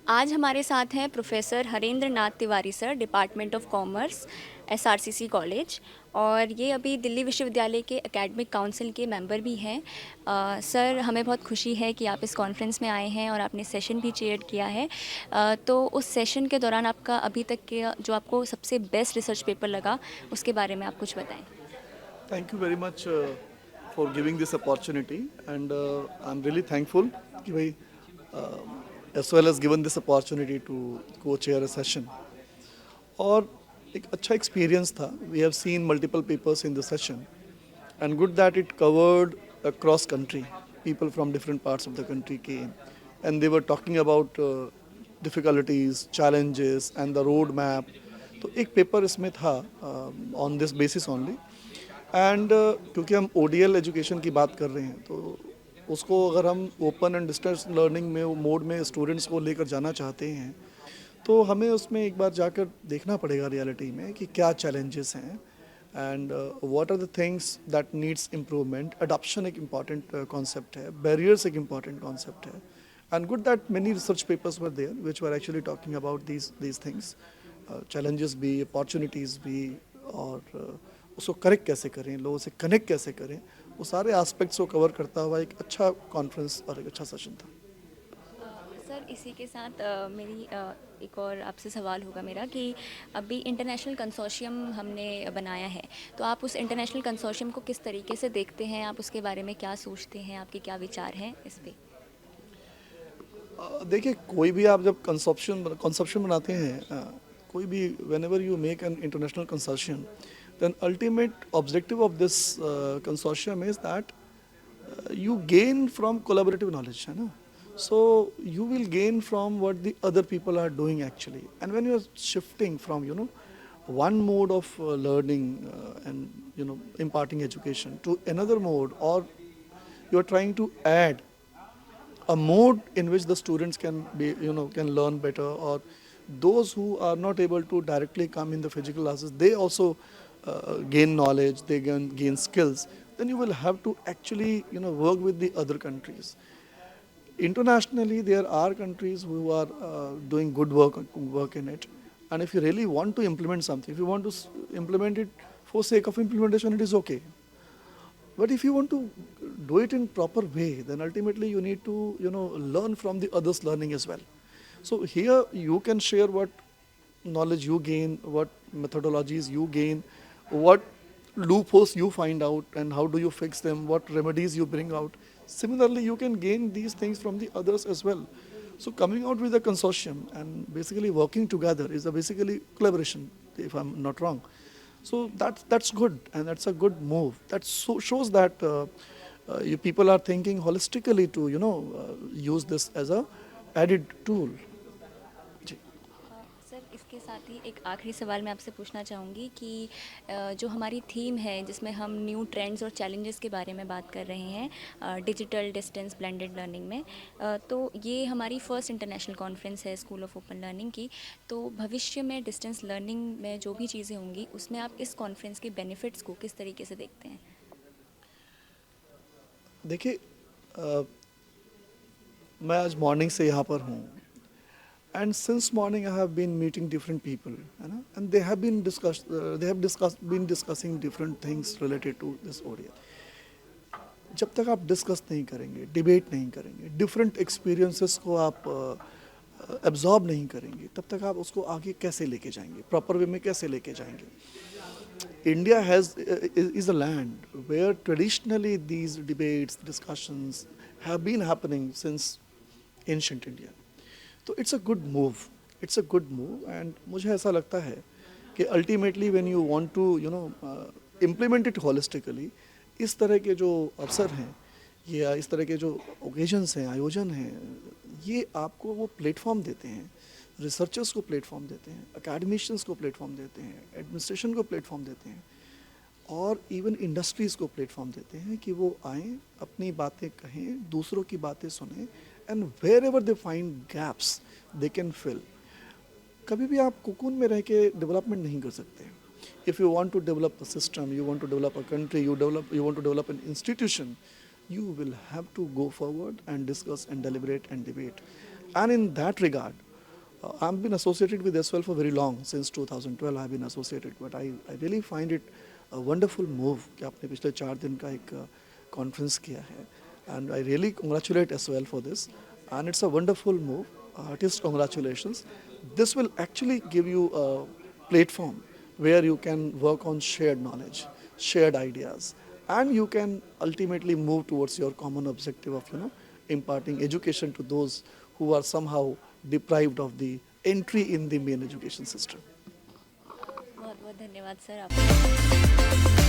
आज हमारे साथ हैं professor Harendra Nath Tiwari sir, department of commerce, SRCC college, और ये अभी दिल्ली विश्वविद्यालय के एकेडमिक काउंसिल के मेंबर भी हैं। सर, हमें बहुत खुशी है कि आप इस कॉन्फ्रेंस में आए हैं और आपने सेशन भी चेयर किया है। तो उस सेशन के दौरान आपका अभी तक के जो आपको सबसे बेस्ट रिसर्च पेपर लगा, उसके बारे में आप कुछ बताएं। Thank you very much for giving this opportunity, and I'm really thankful कि भाई as well as given this opportunity to co-chair a session. और एक अच्छा experience था. We have seen multiple papers in the session, and good that it covered across country. People from different parts of the country came, and they were talking about difficulties, challenges, and the road map. तो एक paper इसमें था on this basis only. And क्योंकि हम ODL education की बात कर रहे हैं तो उसको अगर हम ओपन एंड डिस्टेंस लर्निंग में मोड में स्टूडेंट्स को लेकर जाना चाहते हैं तो हमें उसमें एक बार जाकर देखना पड़ेगा रियलिटी में कि क्या चैलेंजेस हैं and what are the things that needs improvement. Adoption एक इम्पॉर्टेंट कॉन्सेप्ट है, बैरियर्स एक इम्पॉर्टेंट कॉन्सेप्ट है, and good that many research papers were there which were actually talking about these things. Challenges भी, opportunities भी, और उसको correct कैसे करें, लोगों से कनेक्ट कैसे करें, वो सारे एस्पेक्ट्स को कवर करता हुआ एक अच्छा कॉन्फ्रेंस और एक अच्छा सेशन था. सर, इसी के साथ मेरी एक और आपसे सवाल होगा मेरा कि अभी इंटरनेशनल कंसोर्शियम हमने बनाया है, तो आप उस इंटरनेशनल कंसोर्शियम को किस तरीके से देखते हैं? आप उसके बारे में क्या सोचते हैं? आपके क्या विचार हैं इस पे? देखिए, कोई भी आप जब कंसप्शन बनाते हैं, कोई भी whenever you make an international consortium, then ultimate objective of this consortium is that you gain from collaborative knowledge, है ना. So you will gain from what the other people are doing actually, and when you are shifting from one mode of learning and imparting education to another mode, or you are trying to add a mode in which the students can be can learn better, or those who are not able to directly come in the physical classes, they also gain knowledge, they gain skills, then you will have to actually work with the other countries. Internationally there are countries who are doing good work in it, and if you really want to implement something, if you want to implement it for sake of implementation, it is okay. But if you want to do it in proper way, then ultimately you need to learn from the others learning as well. So here you can share what knowledge you gain, what methodologies you gain, what loopholes you find out, and how do you fix them, what remedies you bring out. Similarly, you can gain these things from the others as well. So coming out with a consortium and basically working together is a basically collaboration, if I'm not wrong. So that's good, and that's a good move. That shows that you people are thinking holistically to use this as a added tool. जी. Sir, इसके साथ ही एक आखिरी सवाल मैं आपसे पूछना चाहूँगी कि जो हमारी थीम है जिसमें हम न्यू ट्रेंड्स और चैलेंजेस के बारे में बात कर रहे हैं डिजिटल डिस्टेंस ब्लेंडेड लर्निंग में, तो ये हमारी फर्स्ट इंटरनेशनल कॉन्फ्रेंस है स्कूल ऑफ ओपन लर्निंग की। तो भविष्य में डिस्टेंस लर्निंग में जो भी चीज़ें होंगी उसमें आप इस कॉन्फ्रेंस के बेनिफिट्स को किस तरीके से देखते हैं? देखिए, मैं आज मॉर्निंग से यहाँ पर हूँ, and since morning I have been meeting different people, है ना, and they have discussing different things related to this ODL. जब तक आप डिस्कस नहीं करेंगे, डिबेट नहीं करेंगे, डिफरेंट एक्सपीरियंसेस को आप एब्जॉर्ब नहीं करेंगे, तब तक आप उसको आगे कैसे लेके जाएंगे, प्रॉपर वे में कैसे लेके जाएंगे. India is a land where traditionally these debates, discussions have been happening since ancient India. तो it's a good move, it's a good move, and मुझे ऐसा लगता है कि ultimately when you want to implement it holistically, इस तरह के जो अवसर हैं या इस तरह के जो ओकेजन्स हैं, आयोजन हैं, ये आपको वो प्लेटफॉर्म देते हैं, रिसर्चर्स को प्लेटफॉर्म देते हैं, अकेडमिशियंस को प्लेटफॉर्म देते हैं, एडमिनिस्ट्रेशन को प्लेटफॉर्म देते हैं, और इवन इंडस्ट्रीज़ को प्लेटफॉर्म देते हैं कि वो आएँ, अपनी बातें कहें, दूसरों की बातें सुनें, and wherever they find gaps they can fill. कभी भी आप कोकून में रह के डेवलपमेंट नहीं कर सकते. If you want to develop a system, you want to develop a country, you want to develop an institution, you will have to go forward and discuss and deliberate and debate. And in that regard, I've been associated with SOL for very long, since 2012 I've been associated, but I really find it a wonderful move कि आपने पिछले 4 दिन का एक conference किया है, and I really congratulate SOL for this, and it's a wonderful move. Artists, congratulations. This will actually give you a platform where you can work on shared knowledge, shared ideas, and you can ultimately move towards your common objective of imparting education to those who are somehow deprived of the entry in the main education system. बहुत बहुत धन्यवाद sir आपका।